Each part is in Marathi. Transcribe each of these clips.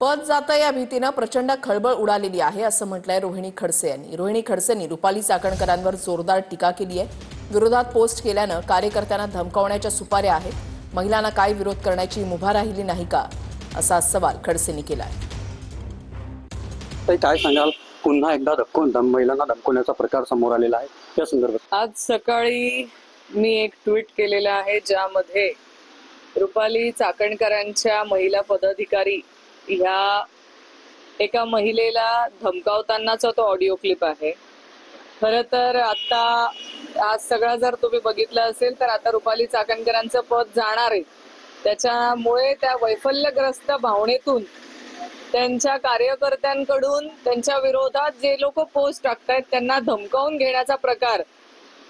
पद जातं या भीतीनं प्रचंड खळबळ उडालेली आहे असं म्हटलंय रोहिणी खडसे यांनी। रोहिणी खडसेंनी रुपाली चाकणकरांवर जोरदार टीका केली आहे। विरोधात पोस्ट केल्यानं कार्यकर्त्यांना धमकावण्याच्या सुपाऱ्या आहेत। महिलांना काय विरोध करण्याची मुभा राहिली नाही का असा सवाल खडसेंनी केलाय। काय सांगाल, पुन्हा एकदा महिलांना धमकवण्याचा प्रकार समोर आलेला आहे या संदर्भात? आज सकाळी मी एक ट्विट केलेलं आहे ज्यामध्ये रुपाली चाकणकरांच्या महिला पदाधिकारी ह्या एका महिलेला धमकावतानाचा तो ऑडिओ क्लिप आहे। खरं तर आता आज सगळा जर तुम्ही बघितलं असेल तर आता रुपाली चाकणकरांचं पद जाणार आहे। त्याच्यामुळे त्या वैफल्यग्रस्त भावनेतून त्यांच्या कार्यकर्त्यांकडून त्यांच्या विरोधात जे लोक पोस्ट टाकतायत त्यांना धमकावून घेण्याचा प्रकार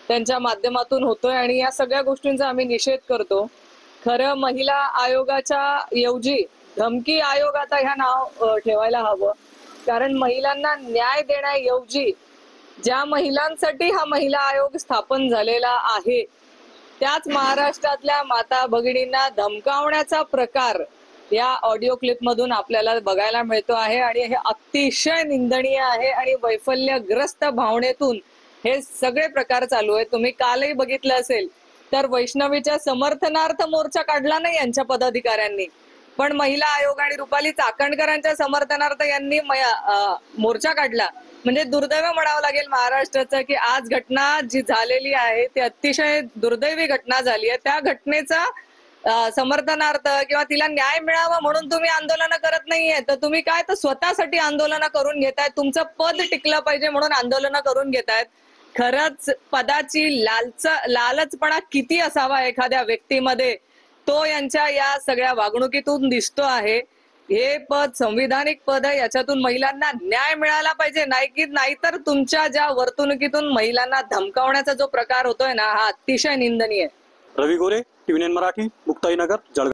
त्यांच्या माध्यमातून होतोय आणि या सगळ्या गोष्टींचा आम्ही निषेध करतो। खरं महिला आयोगाच्या ऐवजी धमकी आयोग आता ह्या नाव ठेवायला हवं, कारण महिलांना न्याय देण्याऐवजी ज्या महिलांसाठी हा महिला आयोग स्थापन झालेला आहे त्याच महाराष्ट्रातल्या माता भगिनींना धमकावण्याचा प्रकार या ऑडिओ क्लिप मधून आपल्याला बघायला मिळतो आहे आणि हे अतिशय निंदनीय आहे आणि वैफल्यग्रस्त भावनेतून हे सगळे प्रकार चालू आहेत। तुम्ही कालही बघितलं असेल तर वैष्णवीच्या समर्थनार्थ मोर्चा काढला नाही यांच्या पदाधिकाऱ्यांनी, पण महिला आयोग आणि रुपाली चाकणकरांच्या समर्थनार्थ यांनी मोर्चा काढला। म्हणजे दुर्दैव म्हणावं लागेल महाराष्ट्राचं की आज घटना जी झालेली आहे ती अतिशय दुर्दैवी घटना झाली आहे। त्या घटनेचा समर्थनार्थ किंवा तिला न्याय मिळावा म्हणून तुम्ही आंदोलन करत नाहीये, तर तुम्ही काय तर स्वतःसाठी आंदोलन करून घेतायत, तुमचं पद टिकलं पाहिजे म्हणून आंदोलन करून घेतायत। खरंच पदाची लालचपणा किती असावा एखाद्या व्यक्तीमध्ये तो यांच्या या सगळ्या वागणुकीतून दिसतो आहे। हे पद संविधानिक पद आहे, याच्यातून महिलांना न्याय मिळाला पाहिजे, नाहीतर तुमच्या ज्या वर्तणुकीतून महिलांना धमकावण्याचा जो प्रकार होतोय ना हा अतिशय निंदनीय आहे। रवी गोरे, TVN मराठी, मुक्ताईनगर, जळगाव।